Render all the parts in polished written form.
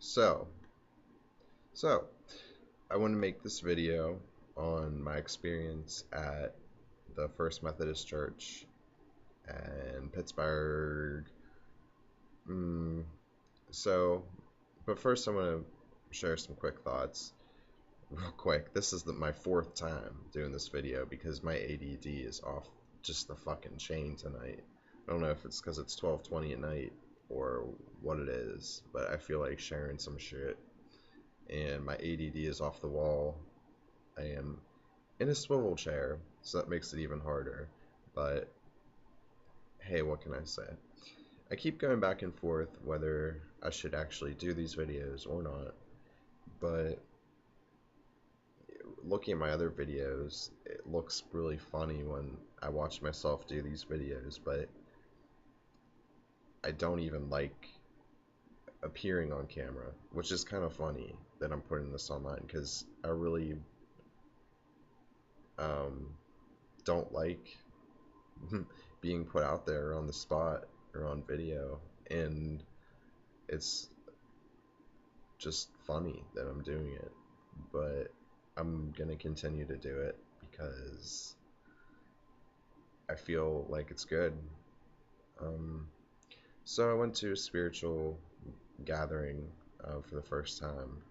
So, so I want to make this video on my experience at the First Methodist Church in Pittsburgh. Mm, so, but first I want to share some quick thoughts. Real quick, this is my fourth time doing this video because my ADD is off just the fucking chain tonight. I don't know if it's because it's 12:20 at night or what it is, but I feel like sharing some shit and my ADD is off the wall. I am in a swivel chair, so that makes it even harder. But hey, what can I say? I keep going back and forth whether I should actually do these videos or not. But looking at my other videos, it looks really funny when I watch myself do these videos, but I don't even like appearing on camera, which is kind of funny that I'm putting this online because I really um, don't like being put out there on the spot or on video, and it's just funny that I'm doing it, but I'm gonna continue to do it because I feel like it's good. Um, so I went to a spiritual gathering for the first time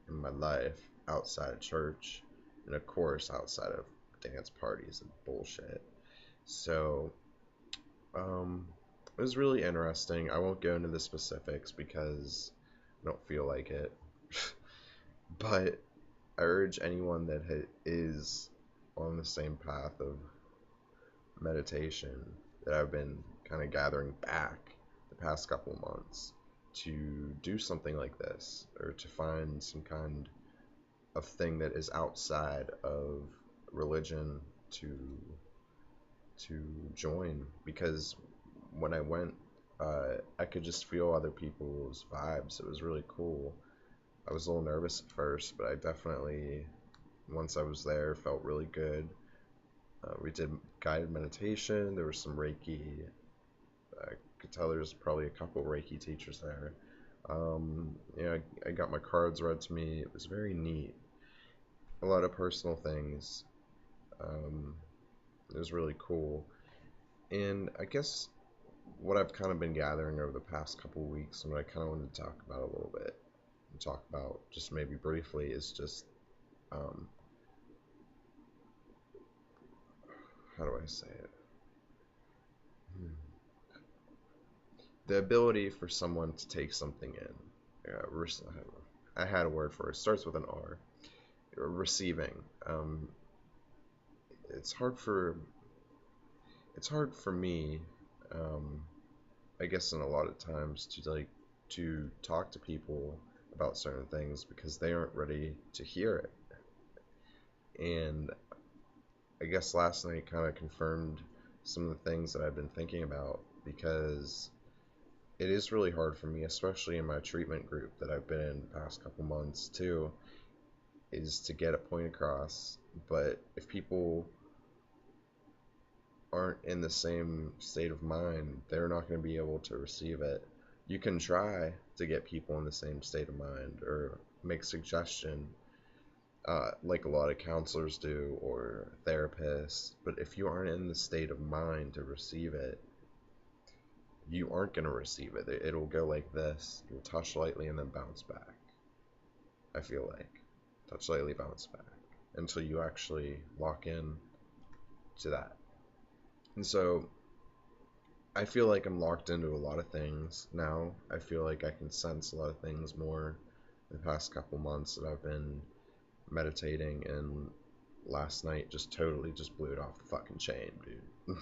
in my life outside of church, and of course outside of dance parties and bullshit. So Um, it was really interesting. I won't go into the specifics because I don't feel like it. But I urge anyone that is on the same path of meditation that I've been kind of gathering back the past couple months to do something like this or to find some kind of thing that is outside of religion to to join, because when I went, I could just feel other people's vibes. It was really cool. I was a little nervous at first, but I definitely, once I was there, felt really good. We did guided meditation. There was some Reiki. I could tell there was probably a couple Reiki teachers there. I got my cards read to me. It was very neat. A lot of personal things. Um, it was really cool. And I guess what I've kind of been gathering over the past couple weeks and what I kind of wanted to talk about a little bit and talk about just maybe briefly is just um, how do I say it? Hmm. The ability for someone to take something in. I had a word for it. It starts with an R. Receiving. It's hard for it's hard for me. Um, I guess in a lot of times to talk to people about certain things because they aren't ready to hear it. And I guess last night kind of confirmed some of the things that I've been thinking about, because it is really hard for me, especially in my treatment group that I've been in the past couple months too, is to get a point across. But if people aren't in the same state of mind, they're not going to be able to receive it. You can try to get people in the same state of mind or make suggestion, like a lot of counselors do or therapists, but if you aren't in the state of mind to receive it, you aren't going to receive it. It'll go like this. You'll touch lightly and then bounce back. I feel like. Touch lightly, bounce back. Until you actually lock in to that. And so I feel like I'm locked into a lot of things now. I feel like I can sense a lot of things more the past couple months that I've been meditating, and last night just totally just blew it off the fucking chain, dude.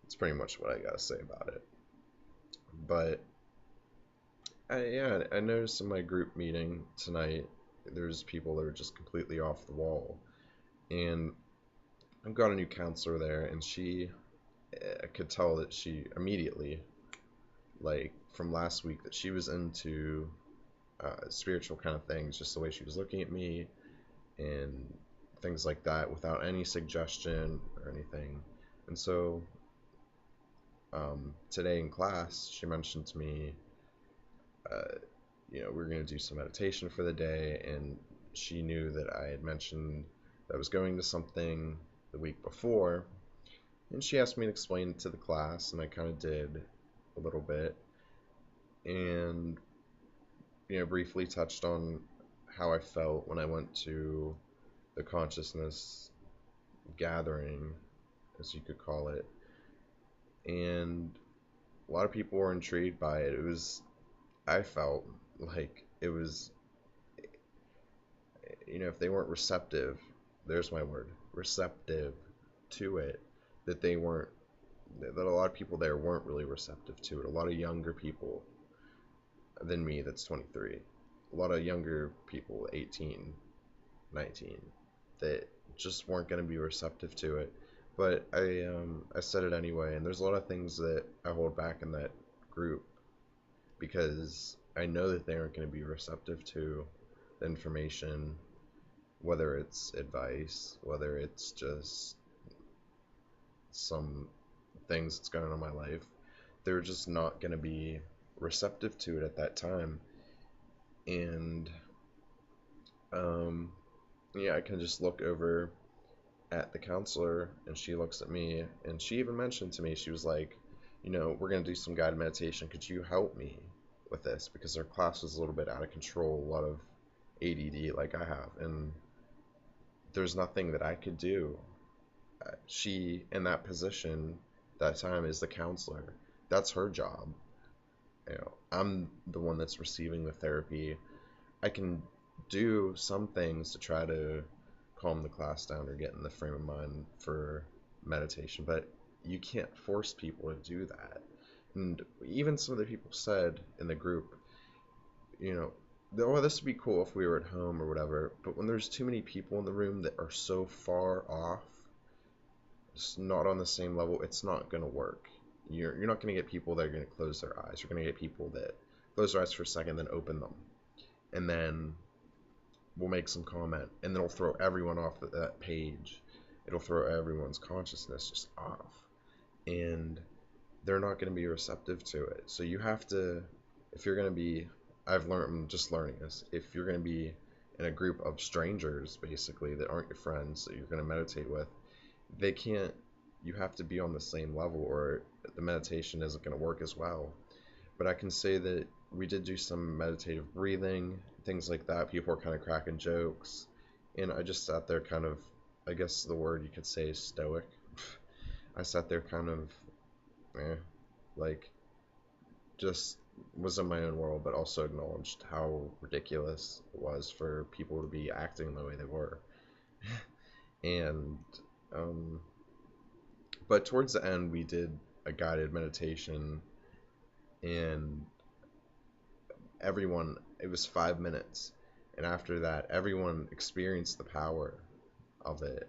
It's pretty much what I gotta say about it. But I noticed in my group meeting tonight, there's people that are just completely off the wall, and I've got a new counselor there, and I could tell that she immediately, like from last week, that she was into spiritual kind of things, just the way she was looking at me and things like that, without any suggestion or anything. And so today in class, she mentioned to me, uh, we were going to do some meditation for the day, and she knew that I had mentioned that I was going to something the week before, and she asked me to explain it to the class, and I kind of did a little bit, and briefly touched on how I felt when I went to the consciousness gathering, as you could call it, and a lot of people were intrigued by it. I felt like it was, if they weren't receptive, there's my word, receptive to it, that they weren't, that a lot of people there weren't really receptive to it. A lot of younger people than me, that's 23. A lot of younger people, 18, 19, that just weren't going to be receptive to it. But I said it anyway, and there's a lot of things that I hold back in that group because I know that they aren't going to be receptive to the information, whether it's advice, whether it's just some things that's going on in my life. They're just not going to be receptive to it at that time. And yeah, I can just look over at the counselor, and she looks at me, and she even mentioned to me, she was like, we're going to do some guided meditation. Could you help me with this? Because our class was a little bit out of control, a lot of ADD like I have, and there's nothing that I could do. She, in that position, that time, is the counselor. That's her job. I'm the one that's receiving the therapy. I can do some things to try to calm the class down or get in the frame of mind for meditation, but you can't force people to do that. And even some of the people said in the group, oh, this would be cool if we were at home or whatever, but when there's too many people in the room that are so far off, it's not on the same level, it's not going to work. You're not going to get people that are going to close their eyes. You're going to get people that close their eyes for a second, then open them, and then we'll make some comment, and then it'll throw everyone off that page. It'll throw everyone's consciousness just off, and they're not going to be receptive to it. So you have to, if you're going to be, I'm just learning this, if you're going to be in a group of strangers, basically, that aren't your friends, that you're going to meditate with, they can't, you have to be on the same level, or the meditation isn't going to work as well. But I can say that we did do some meditative breathing, things like that. People were kind of cracking jokes, and I just sat there kind of, I guess the word you could say is stoic. I sat there kind of, like, just was in my own world, but also acknowledged how ridiculous it was for people to be acting the way they were. And, but towards the end, we did a guided meditation, and everyone, it was 5 minutes, and after that everyone experienced the power of it,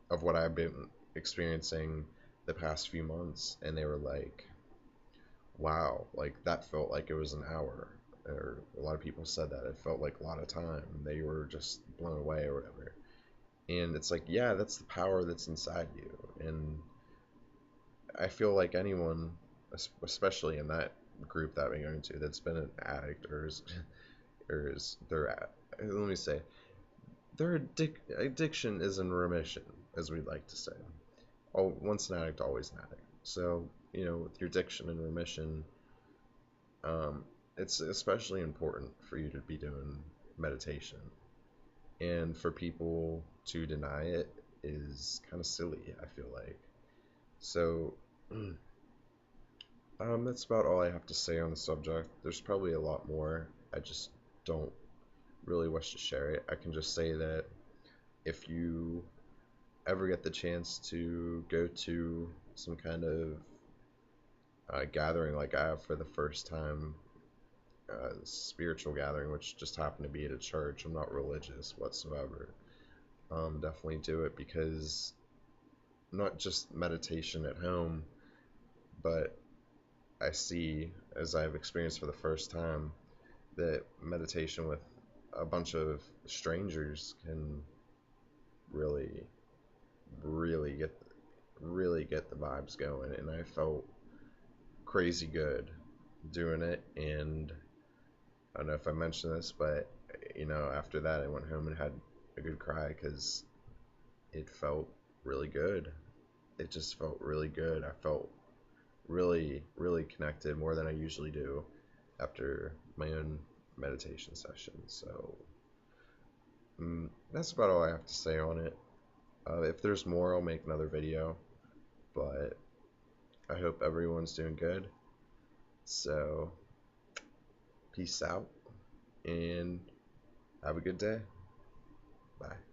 of what I've been experiencing the past few months, and they were like, wow, like that felt like it was an hour, or a lot of people said that it felt like a lot of time. They were just blown away or whatever. And it's like, yeah, that's the power that's inside you. And I feel like anyone, especially in that group that we're going to, that's been an addict, let me say, their addiction is in remission, as we like to say. Once an addict, always an addict. So, with your addiction in remission, it's especially important for you to be doing meditation. And for people to deny it is kind of silly, I feel like. So, that's about all I have to say on the subject. There's probably a lot more. I just don't really wish to share it. I can just say that if you ever get the chance to go to some kind of gathering like I have for the first time, spiritual gathering, which just happened to be at a church, I'm not religious whatsoever, definitely do it, because not just meditation at home, but I see, as I've experienced for the first time, that meditation with a bunch of strangers can really, really get the vibes going, and I felt crazy good doing it, and I don't know if I mentioned this, but after that I went home and had a good cry because it felt really good. It just felt really good. I felt really, really connected, more than I usually do after my own meditation session. So that's about all I have to say on it. If there's more, I'll make another video, but I hope everyone's doing good. So, peace out and have a good day. Bye.